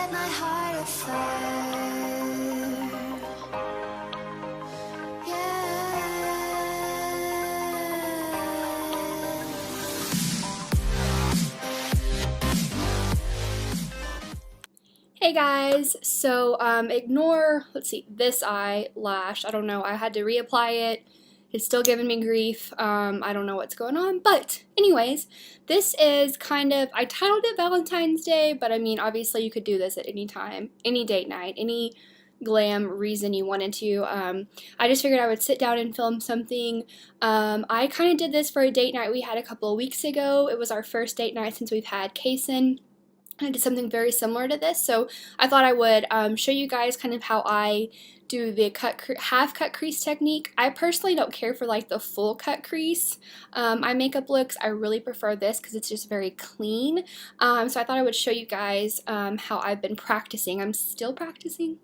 set my heart afire. Hey guys, so ignore, let's see, this eyelash. I don't know, I had to reapply it. It's still giving me grief. I don't know what's going on, but anyways, this is kind of, I titled it Valentine's Day, but I mean, obviously you could do this at any time, any date night, any glam reason you wanted to. I just figured I would sit down and film something. I kind of did this for a date night we had a couple of weeks ago. It was our first date night since we've had Kason. I did something very similar to this, so I thought I would show you guys kind of how I do the half cut crease technique. I personally don't care for like the full cut crease. My makeup looks, I really prefer this because it's just very clean. So I thought I would show you guys how I've been practicing. I'm still practicing.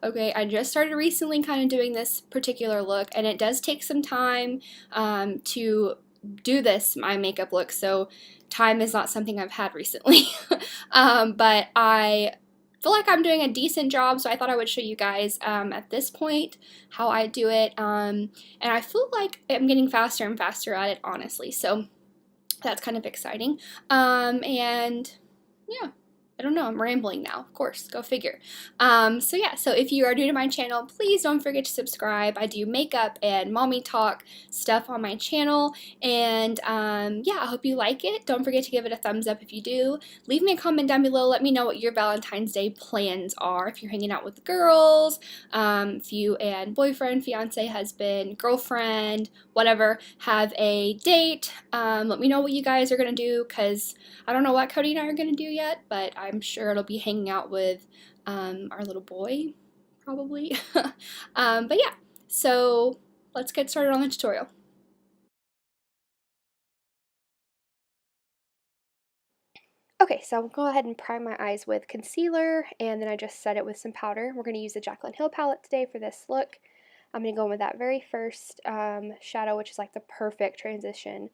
Okay, I just started recently kind of doing this particular look, and it does take some time to do this, my makeup look, so time is not something I've had recently. But I feel like I'm doing a decent job, so I thought I would show you guys at this point how I do it, and I feel like I'm getting faster and faster at it, honestly, so that's kind of exciting. And yeah, I don't know, I'm rambling now, of course, go figure. So yeah, so if you are new to my channel, please don't forget to subscribe. I do makeup and mommy talk stuff on my channel, and yeah, I hope you like it. Don't forget to give it a thumbs up if you do. Leave me a comment down below, let me know what your Valentine's Day plans are, if you're hanging out with the girls, if you and boyfriend, fiance, husband, girlfriend, whatever, have a date. Let me know what you guys are gonna do, because I don't know what Cody and I are gonna do yet, but I'm sure it'll be hanging out with our little boy, probably. But yeah, so let's get started on the tutorial. Okay, so I'll go ahead and prime my eyes with concealer, and then I just set it with some powder. We're going to use the Jaclyn Hill palette today for this look. I'm going to go in with that very first shadow, which is like the perfect transition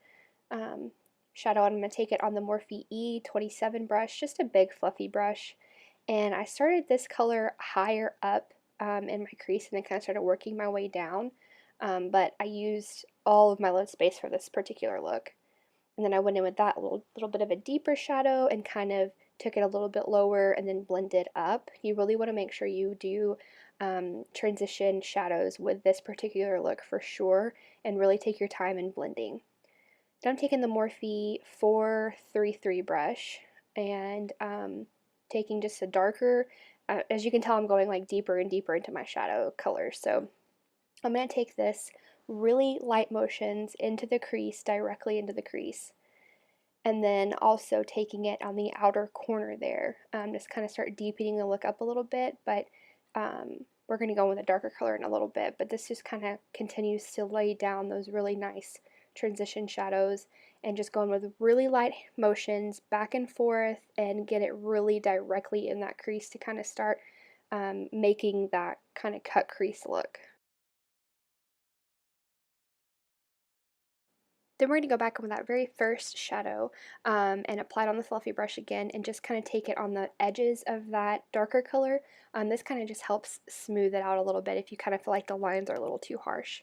shadow. I'm going to take it on the Morphe E27 brush, just a big fluffy brush. And I started this color higher up in my crease and then kind of started working my way down. But I used all of my lid space for this particular look. And then I went in with that little bit of a deeper shadow and kind of took it a little bit lower and then blended up. You really want to make sure you do transition shadows with this particular look for sure, and really take your time in blending. Then I'm taking the Morphe 433 brush and taking just a darker, as you can tell I'm going like deeper and deeper into my shadow colors. So I'm going to take this really light motions into the crease, directly into the crease. And then also taking it on the outer corner there, just kind of start deepening the look up a little bit, but we're going to go with a darker color in a little bit, but this just kind of continues to lay down those really nice transition shadows, and just going with really light motions back and forth and get it really directly in that crease to kind of start making that kind of cut crease look. Then we're going to go back with that very first shadow and apply it on the fluffy brush again, and just kind of take it on the edges of that darker color. This kind of just helps smooth it out a little bit if you kind of feel like the lines are a little too harsh.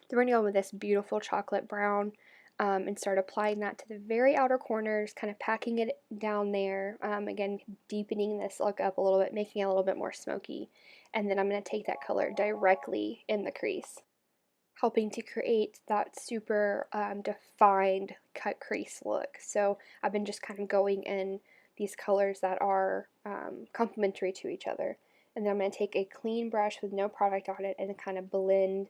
Then we're going to go with this beautiful chocolate brown and start applying that to the very outer corners, kind of packing it down there. Again, deepening this look up a little bit, making it a little bit more smoky. And then I'm going to take that color directly in the crease, helping to create that super defined cut crease look. So I've been just kind of going in these colors that are complementary to each other. And then I'm going to take a clean brush with no product on it and kind of blend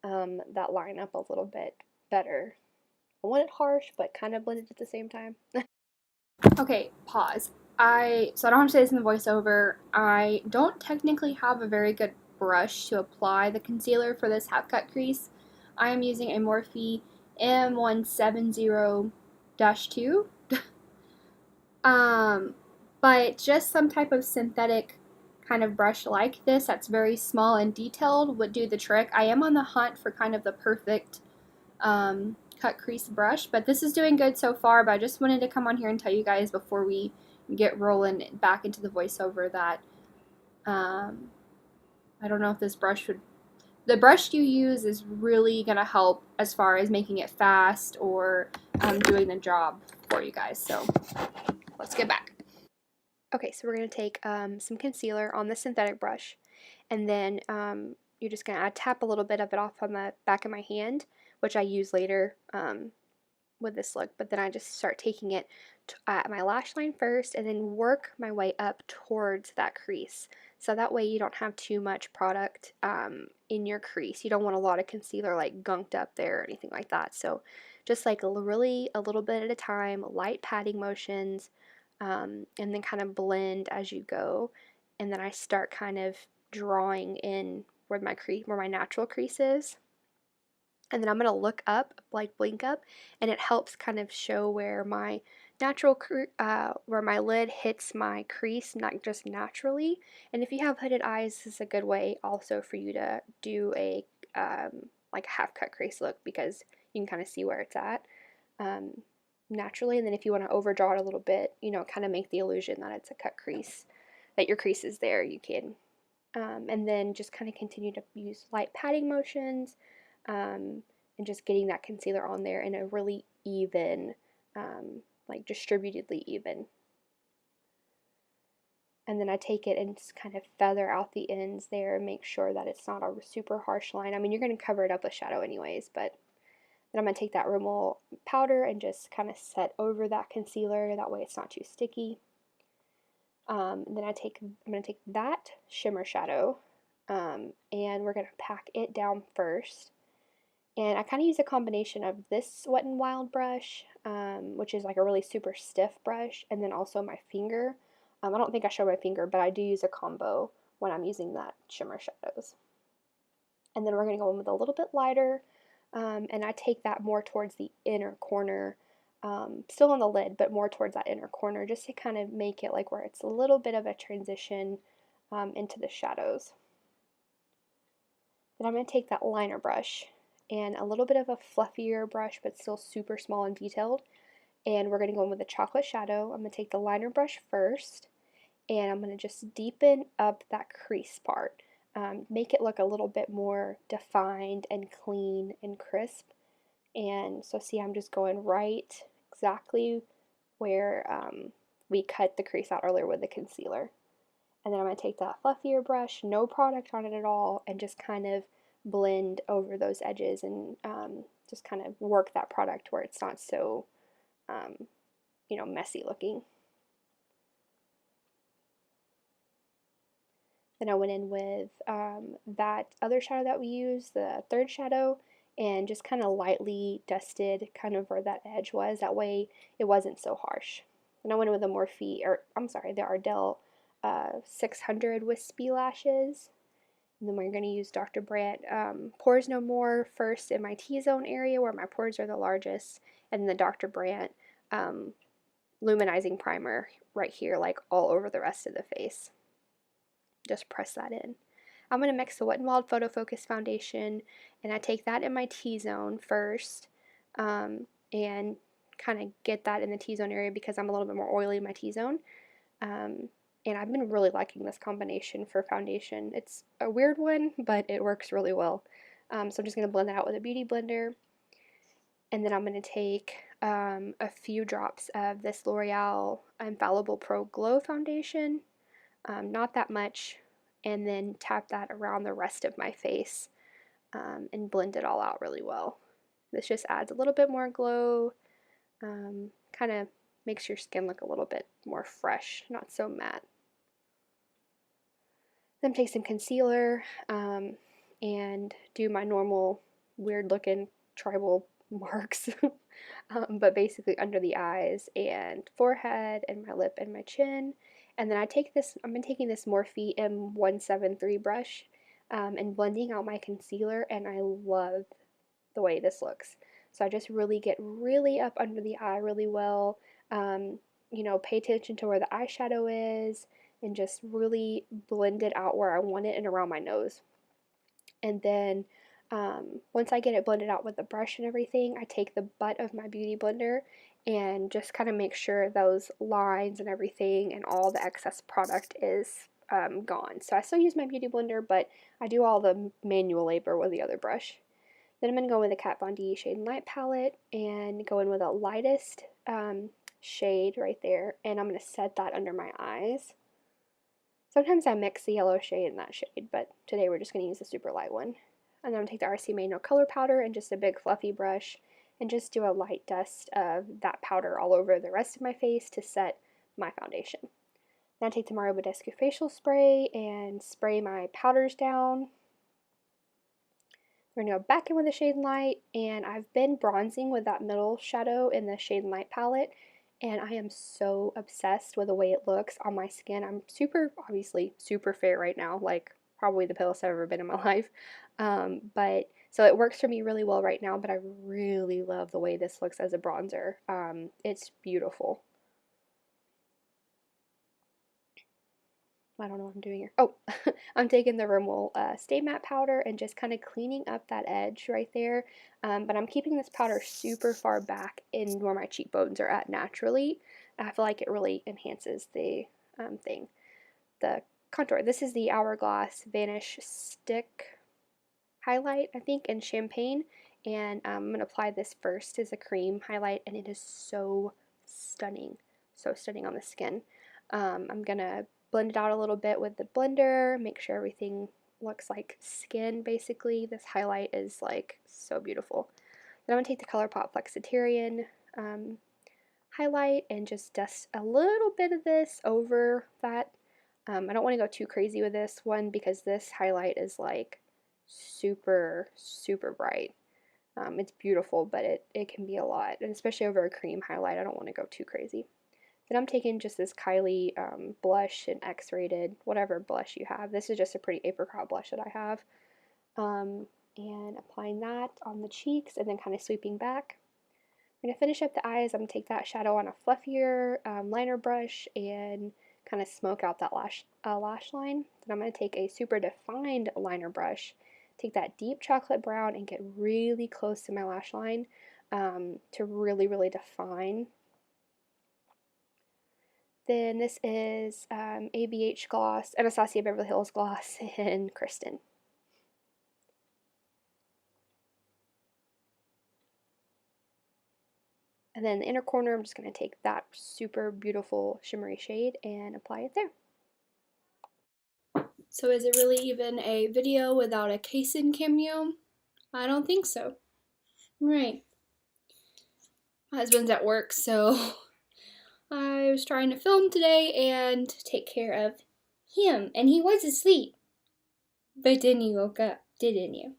that line up a little bit better. I want it harsh, but kind of blended at the same time. Okay, pause. So I don't have to say this in the voiceover. I don't technically have a very good brush to apply the concealer for this half cut crease. I am using a Morphe M170-2. But just some type of synthetic kind of brush like this that's very small and detailed would do the trick. I am on the hunt for kind of the perfect cut crease brush, but this is doing good so far. But I just wanted to come on here and tell you guys before we get rolling back into the voiceover that I don't know if this brush would, the brush you use is really going to help as far as making it fast or doing the job for you guys. So let's get back. Okay, so we're going to take some concealer on the synthetic brush, and then you're just going to tap a little bit of it off on the back of my hand, which I use later with this look, but then I just start taking it at my lash line first and then work my way up towards that crease. So that way you don't have too much product in your crease. You don't want a lot of concealer like gunked up there or anything like that. So just like really a little bit at a time, light patting motions, and then kind of blend as you go. And then I start kind of drawing in where my natural crease is. And then I'm going to look up, like blink up, and it helps kind of show where my where my lid hits my crease, not just naturally. And if you have hooded eyes, this is a good way also for you to do a like a half cut crease look, because you can kind of see where it's at naturally. And then if you want to overdraw it a little bit, you know, kind of make the illusion that it's a cut crease, that your crease is there, you can. And then just kind of continue to use light patting motions. And just getting that concealer on there in a really even, like distributedly even. And then I take it and just kind of feather out the ends there and make sure that it's not a super harsh line. I mean, you're going to cover it up with shadow anyways, but then I'm going to take that Rimmel powder and just kind of set over that concealer. That way it's not too sticky. And then I'm going to take that shimmer shadow, and we're going to pack it down first. And I kind of use a combination of this Wet n Wild brush, which is like a really super stiff brush, and then also my finger. I don't think I show my finger, but I do use a combo when I'm using that shimmer shadows. And then we're going to go in with a little bit lighter, and I take that more towards the inner corner, still on the lid, but more towards that inner corner, just to kind of make it like where it's a little bit of a transition into the shadows. Then I'm going to take that liner brush and a little bit of a fluffier brush, but still super small and detailed. And we're going to go in with a chocolate shadow. I'm going to take the liner brush first, and I'm going to just deepen up that crease part. Make it look a little bit more defined and clean and crisp. And so see, I'm just going right exactly where we cut the crease out earlier with the concealer. And then I'm going to take that fluffier brush, no product on it at all, and just kind of blend over those edges and just kind of work that product where it's not so, you know, messy looking. Then I went in with that other shadow that we used, the third shadow, and just kind of lightly dusted kind of where that edge was. That way it wasn't so harsh. Then I went in with the Ardell 600 Wispy lashes. And then we're going to use Dr. Brandt Pores No More first in my T-zone area where my pores are the largest, and then the Dr. Brandt luminizing primer right here, like all over the rest of the face. Just press that in. I'm going to mix the Wet n Wild Photofocus foundation, and I take that in my T-zone first and kind of get that in the T-zone area because I'm a little bit more oily in my T-zone. And I've been really liking this combination for foundation. It's a weird one, but it works really well. So I'm just going to blend that out with a beauty blender. And then I'm going to take a few drops of this L'Oreal Infallible Pro Glow foundation. Not that much. And then tap that around the rest of my face and blend it all out really well. This just adds a little bit more glow. Kind of makes your skin look a little bit more fresh, not so matte. Then take some concealer and do my normal weird looking tribal marks, but basically under the eyes and forehead and my lip and my chin. And then I've been taking this Morphe M173 brush and blending out my concealer, and I love the way this looks. So I just really get really up under the eye really well. You know, pay attention to where the eyeshadow is and just really blend it out where I want it and around my nose. And then once I get it blended out with the brush and everything, I take the butt of my beauty blender and just kind of make sure those lines and everything and all the excess product is gone. So I still use my beauty blender, but I do all the manual labor with the other brush. Then I'm going to go with the Kat Von D Shade and Light palette and go in with the lightest shade right there, and I'm going to set that under my eyes. Sometimes I mix the yellow shade and that shade, but today we're just going to use the super light one. And then I'm going to take the RCMA No Color Powder and just a big fluffy brush and just do a light dust of that powder all over the rest of my face to set my foundation. Then I take the Badescue facial spray and spray my powders down. We're going to go back in with the Shade and Light, and I've been bronzing with that middle shadow in the Shade and Light palette, and I am so obsessed with the way it looks on my skin. I'm obviously super fair right now, like probably the palest I've ever been in my life, but so it works for me really well right now, but I really love the way this looks as a bronzer. It's beautiful. I don't know what I'm doing here. Oh, I'm taking the Rimmel Stay Matte powder and just kind of cleaning up that edge right there. But I'm keeping this powder super far back in where my cheekbones are at naturally. I feel like it really enhances the the contour. This is the Hourglass Vanish Stick highlight, I think, in Champagne. And I'm going to apply this first as a cream highlight, and it is so stunning. So stunning on the skin. I'm going to blend it out a little bit with the blender, make sure everything looks like skin basically. This highlight is like so beautiful. Then I'm going to take the Colourpop Flexiterian highlight and just dust a little bit of this over that. I don't want to go too crazy with this one because this highlight is like super, super bright. It's beautiful, but it can be a lot, and especially over a cream highlight, I don't want to go too crazy. Then I'm taking just this Kylie blush, an X-rated, whatever blush you have. This is just a pretty apricot blush that I have. And applying that on the cheeks and then kind of sweeping back. I'm going to finish up the eyes. I'm going to take that shadow on a fluffier liner brush and kind of smoke out that lash line. Then I'm going to take a super defined liner brush, take that deep chocolate brown and get really close to my lash line to really, really define. Then this is ABH gloss, Anastasia Beverly Hills gloss in Kristen. And then the inner corner, I'm just going to take that super beautiful shimmery shade and apply it there. So is it really even a video without a case-in cameo? I don't think so. Right. My husband's at work, so I was trying to film today and take care of him, and he was asleep. But then you woke up, didn't you?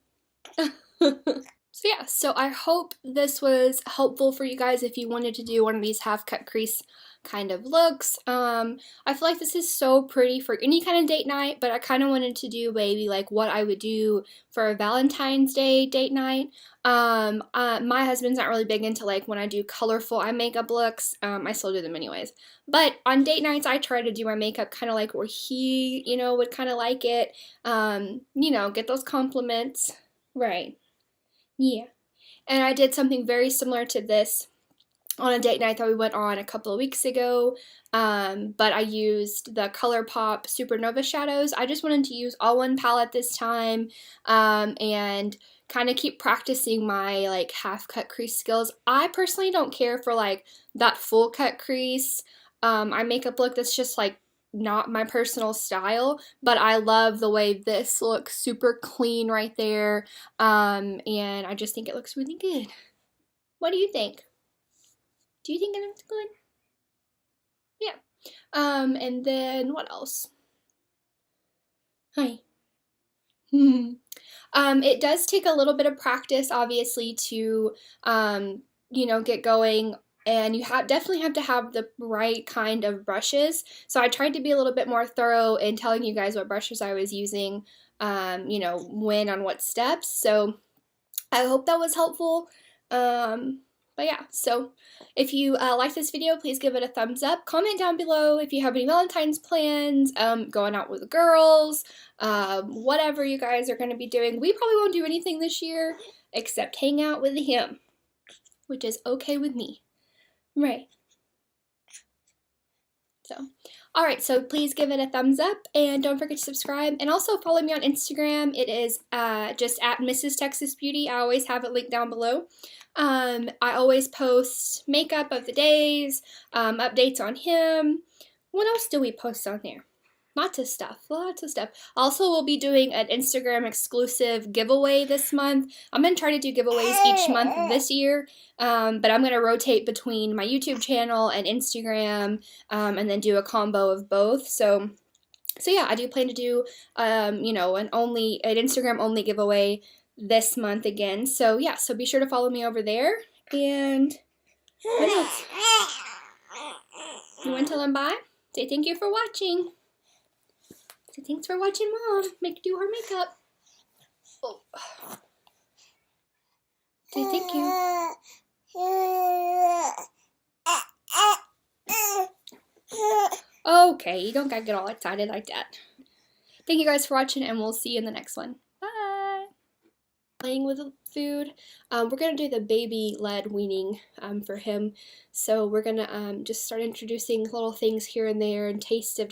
So yeah, so I hope this was helpful for you guys if you wanted to do one of these half-cut crease kind of looks. I feel like this is so pretty for any kind of date night, but I kind of wanted to do maybe like what I would do for a Valentine's Day date night. My husband's not really big into like when I do colorful eye makeup looks. I still do them anyways. But on date nights, I try to do my makeup kind of like where he, you know, would kind of like it. You know, get those compliments. Right. Yeah. And I did something very similar to this on a date night that we went on a couple of weeks ago, but I used the Colourpop Supernova shadows. I just wanted to use all one palette this time, and kind of keep practicing my like half cut crease skills. I personally don't care for like that full cut crease eye makeup look. That's just like not my personal style, but I love the way this looks super clean right there, and I just think it looks really good. What do you think? Do you think it looks good? Yeah. And then what else? Hi. It does take a little bit of practice, obviously, to, you know, get going. And you definitely have to have the right kind of brushes. So I tried to be a little bit more thorough in telling you guys what brushes I was using, you know, when on what steps. So I hope that was helpful. But yeah, so if you like this video, please give it a thumbs up. Comment down below if you have any Valentine's plans, going out with the girls, whatever you guys are going to be doing. We probably won't do anything this year except hang out with him, which is okay with me. Right. So, alright, so please give it a thumbs up, and don't forget to subscribe, and also follow me on Instagram. It is just at Mrs. Texas Beauty. I always have it linked down below. I always post makeup of the days, updates on him. What else do we post on there? Lots of stuff, lots of stuff. Also, we'll be doing an Instagram exclusive giveaway this month. I'm going to try to do giveaways each month this year, but I'm going to rotate between my YouTube channel and Instagram, and then do a combo of both. So yeah, I do plan to do, you know, an Instagram only giveaway this month again. So yeah, so be sure to follow me over there. And what else? You want to tell them bye? Say thank you for watching. Say thanks for watching Mom do her makeup. Oh. Say thank you. Okay, you don't gotta get all excited like that. Thank you guys for watching, and we'll see you in the next one. Bye! Playing with the food. We're gonna do the baby-led weaning for him. So we're gonna just start introducing little things here and there and taste of different